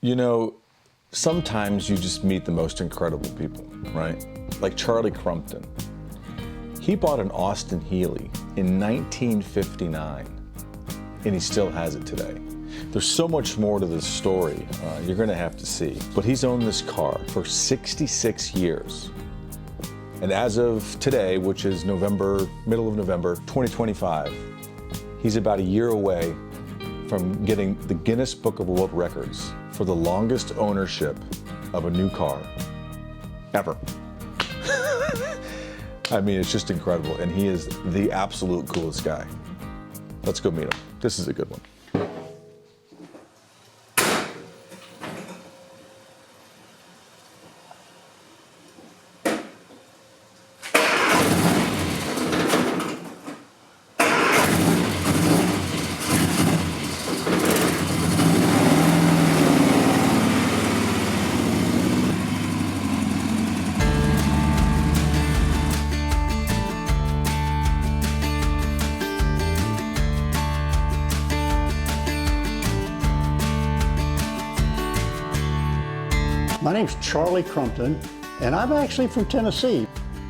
You know, sometimes you just meet the most incredible people, right? Like Charlie Crumpton. He bought an Austin-Healey in 1959, and he still has it today. There's so much more to this story you're gonna have to see. But he's owned this car for 66 years. And as of today, which is middle of November 2025, he's about a year away from getting the Guinness Book of World Records for the longest ownership of a new car ever. I mean, it's just incredible, and he is the absolute coolest guy. Let's go meet him. This is a good one. My name's Charlie Crumpton, and I'm actually from Tennessee.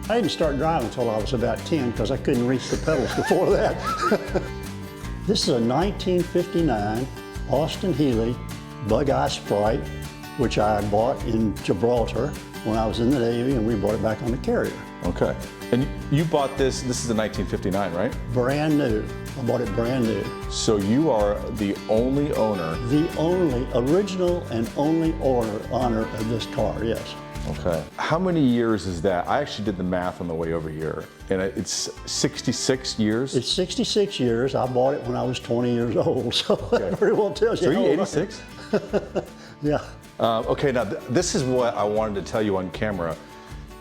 I didn't start driving until I was about 10 because I couldn't reach the pedals before that. This is a 1959 Austin-Healey Bug-Eye Sprite, which I bought in Gibraltar when I was in the Navy, and we brought it back on the carrier. Okay. And you bought this is a 1959, right? Brand new. I bought it brand new. So you are the only owner? The only, original and only owner of this car, yes. Okay. How many years is that? I actually did the math on the way over here, and it's 66 years? It's 66 years. I bought it when I was 20 years old, so that pretty well tells you. So are you 86? Yeah. Okay, now this is what I wanted to tell you on camera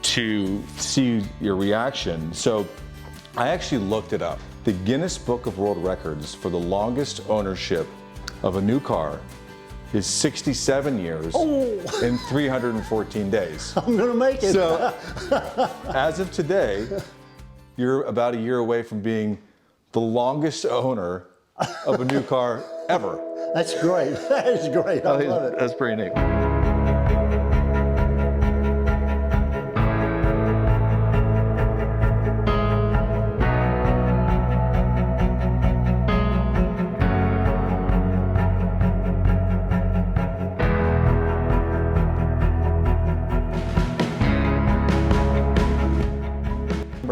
to see your reaction. So I actually looked it up. The Guinness Book of World Records for the longest ownership of a new car is 67 years and 314 days. I'm gonna make it. So, as of today, you're about a year away from being the longest owner of a new car ever. That's great. That is great. I love it. That's pretty neat.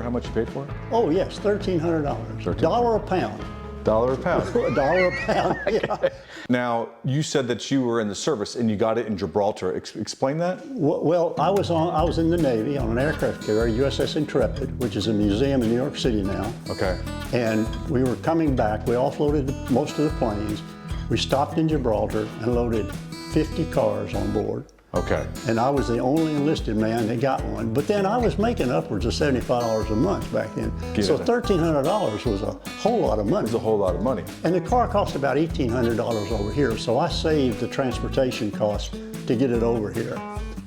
How much you paid for it? Oh yes, $1,300. Dollar a pound. $1 a pound. $1 a pound. Yeah. Now, you said that you were in the service and you got it in Gibraltar. Explain that? Well, I was in the Navy on an aircraft carrier, USS Intrepid, which is a museum in New York City now. Okay. And we were coming back. We offloaded most of the planes. We stopped in Gibraltar and loaded 50 cars on board. Okay. And I was the only enlisted man that got one. But then I was making upwards of $75 a month back then. So $1,300 was a whole lot of money. It was a whole lot of money. And the car cost about $1,800 over here. So I saved the transportation costs to get it over here.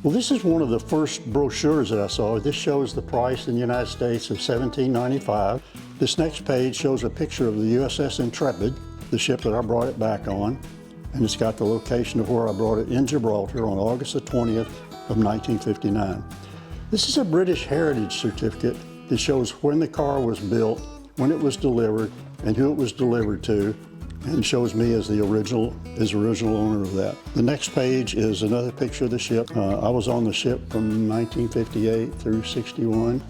Well, this is one of the first brochures that I saw. This shows the price in the United States of $17.95. This next page shows a picture of the USS Intrepid, the ship that I brought it back on. And it's got the location of where I brought it in Gibraltar on August the 20th of 1959. This is a British Heritage Certificate that shows when the car was built, when it was delivered, and who it was delivered to, and shows me as the original owner of that. The next page is another picture of the ship. I was on the ship from 1958 through 61.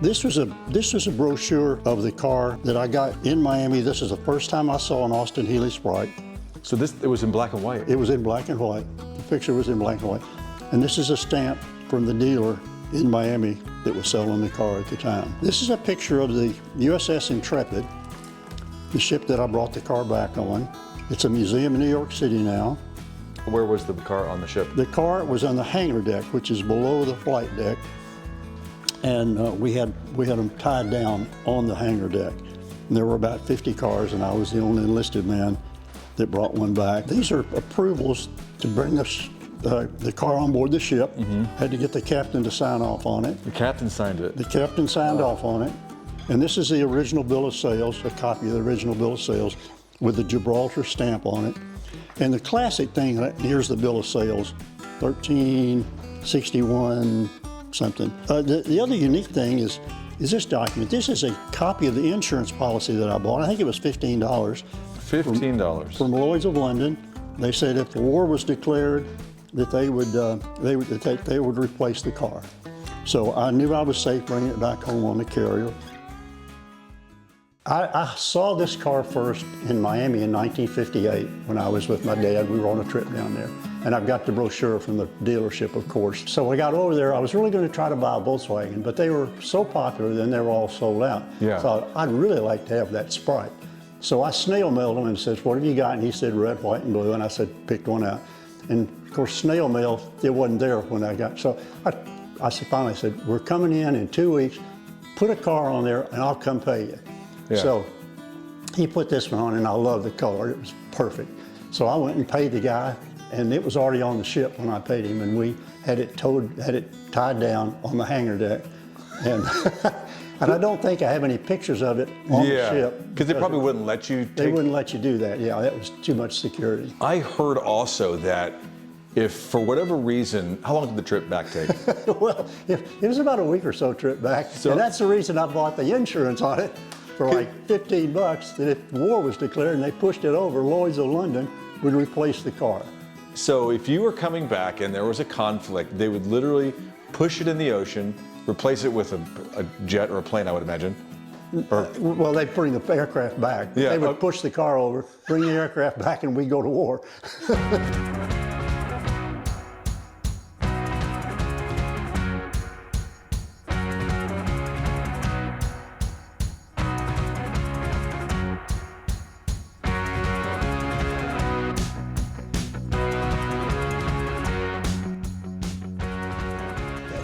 This was a brochure of the car that I got in Miami. This is the first time I saw an Austin-Healey Sprite. So it was in black and white? It was in black and white. The picture was in black and white. And this is a stamp from the dealer in Miami that was selling the car at the time. This is a picture of the USS Intrepid, the ship that I brought the car back on. It's a museum in New York City now. Where was the car on the ship? The car was on the hangar deck, which is below the flight deck. And we had them tied down on the hangar deck. And there were about 50 cars, and I was the only enlisted man that brought one back. These are approvals to bring the car on board the ship. Had to get the captain to sign off on it. The captain signed it? The captain signed off on it. And this is the original bill of sales, a copy of the original bill of sales with the Gibraltar stamp on it. And the classic thing, here's the bill of sales, 1361 something. The other unique thing is this document. This is a copy of the insurance policy that I bought. I think it was $15. $15. From Lloyd's of London. They said if the war was declared, that they would replace the car. So I knew I was safe bringing it back home on the carrier. I saw this car first in Miami in 1958 when I was with my dad. We were on a trip down there. And I've got the brochure from the dealership, of course. So I got over there. I was really going to try to buy a Volkswagen, but they were so popular, then they were all sold out. Yeah. So I'd really like to have that Sprite. So I snail mailed him and says, what have you got? And he said, red, white, and blue. And I said, picked one out. And of course, snail mail, it wasn't there when I got, so I finally said, we're coming in 2 weeks, put a car on there and I'll come pay you. Yeah. So he put this one on and I love the color, it was perfect. So I went and paid the guy and it was already on the ship when I paid him, and we had it tied down on the hangar deck. And and I don't think I have any pictures of it on the ship. Because they probably wouldn't let you take... They wouldn't let you do that, yeah, that was too much security. I heard also that if for whatever reason, how long did the trip back take? Well, it was about a week or so trip back, and that's the reason I bought the insurance on it for like $15, that if war was declared and they pushed it over, Lloyd's of London would replace the car. So if you were coming back and there was a conflict, they would literally push it in the ocean, replace it with a jet or a plane, I would imagine. Well, they'd bring the aircraft back. Yeah, they would push the car over, bring the aircraft back, and we'd go to war.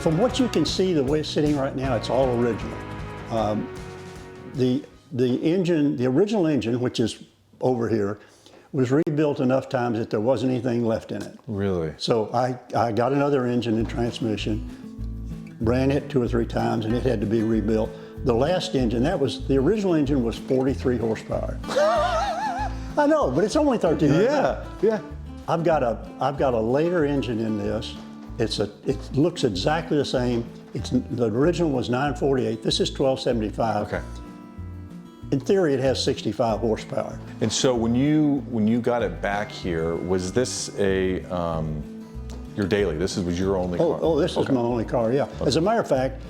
From what you can see, the way it's sitting right now, it's all original. The original engine, which is over here, was rebuilt enough times that there wasn't anything left in it. Really? So I got another engine and transmission, ran it 2 or 3 times, and it had to be rebuilt. The last engine, the original engine was 43 horsepower. I know, but it's only 13. Yeah. I've got a later engine in this. It looks exactly the same. The original was 948. This is 1275. Okay. In theory, it has 65 horsepower. And so when you got it back here, was this your daily? This was your only car? Oh, this is my only car, yeah. Okay. As a matter of fact,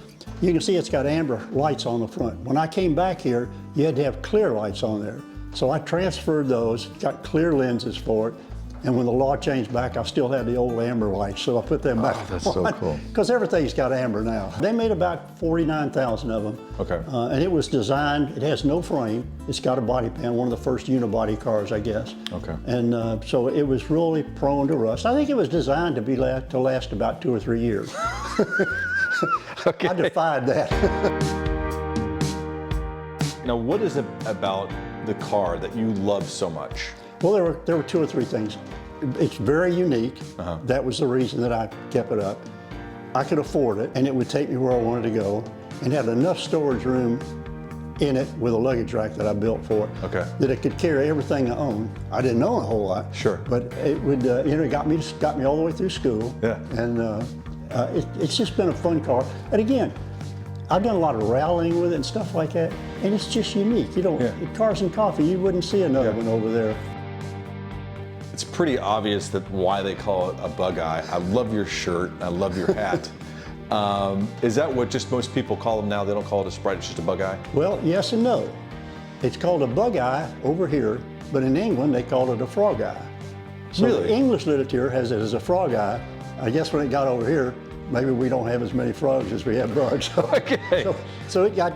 you can see it's got amber lights on the front. When I came back here, you had to have clear lights on there. So I transferred those, got clear lenses for it, and when the law changed back, I still had the old amber lights, so I put them back on. That's so cool. Because everything's got amber now. They made about 49,000 of them. Okay. And it was designed, it has no frame. It's got a body pan, one of the first unibody cars, I guess. Okay. And so it was really prone to rust. I think it was designed to last about 2 or 3 years. Okay. I defied that. Now, what is it about the car that you love so much? Well, there were 2 or 3 things. It's very unique. That was the reason that I kept it up. I could afford it, and it would take me where I wanted to go, and had enough storage room in it with a luggage rack that I built for it, that it could carry everything I owned. I didn't own a whole lot, sure, but it would, it got me all the way through school. Yeah. And it's just been a fun car. And again, I've done a lot of rallying with it and stuff like that, and it's just unique. You don't, Cars and Coffee, you wouldn't see another one over there. It's pretty obvious that why they call it a bug eye. I love your shirt, I love your hat. Is that what just most people call them now? They don't call it a Sprite, it's just a bug eye? Well, yes and no. It's called a bug eye over here, but in England they call it a frog eye. So really? The English literature has it as a frog eye. I guess when it got over here, maybe we don't have as many frogs as we have bugs. Okay. So it got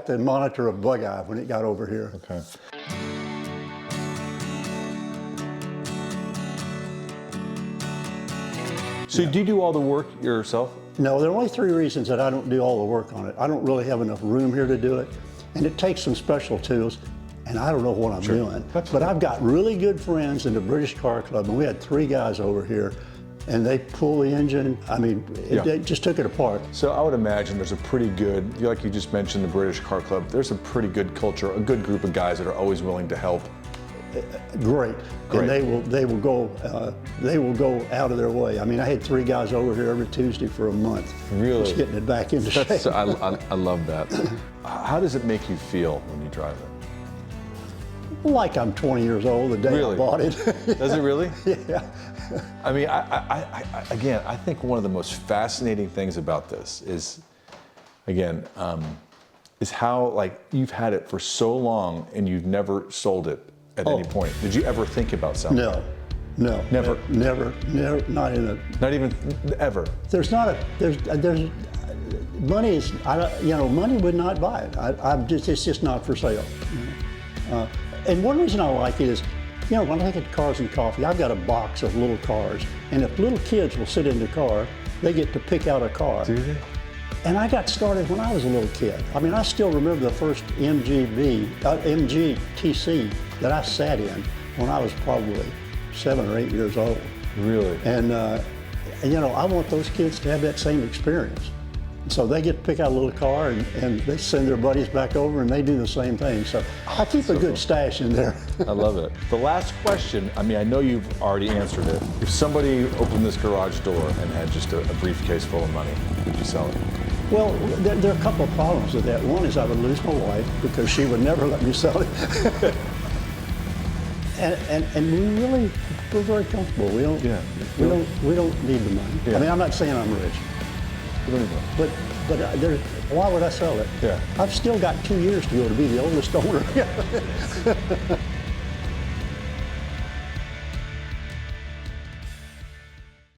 the monitor of bug eye when it got over here. Okay. So do you do all the work yourself? No, there are only 3 reasons that I don't do all the work on it. I don't really have enough room here to do it, and it takes some special tools, and I don't know what I'm doing. But I've got really good friends in the British Car Club, and we had 3 guys over here, and they pull the engine. I mean, they just took it apart. So I would imagine there's a pretty good, like you just mentioned, the British Car Club, there's a pretty good culture, a good group of guys that are always willing to help great. Great. And they will go out of their way. I mean, I had 3 guys over here every Tuesday for a month. Really? Just getting it back into shape. I love that. How does it make you feel when you drive it? Like I'm 20 years old the day Really? I bought it. Does it really? Yeah. I mean, again, I think one of the most fascinating things about this is, again, is how like you've had it for so long and you've never sold it at any point. Did you ever think about selling it? No. Never? Never, not in a... Not even ever? There's money is, money would not buy it. It's just not for sale. And one reason I like it is, when I look at Cars and Coffee, I've got a box of little cars. And if little kids will sit in the car, they get to pick out a car. Do they? And I got started when I was a little kid. I mean, I still remember the first MGTC that I sat in when I was probably 7 or 8 years old. Really? And I want those kids to have that same experience. So they get to pick out a little car and they send their buddies back over and they do the same thing. So I keep a good stash in there. I love it. The last question, I mean, I know you've already answered it. If somebody opened this garage door and had just a briefcase full of money, would you sell it? Well, there are a couple of problems with that. One is I would lose my wife because she would never let me sell it. and we're very comfortable. We don't need the money. Yeah. I mean, I'm not saying I'm rich. But why would I sell it? Yeah. I've still got 2 years to go to be the oldest owner.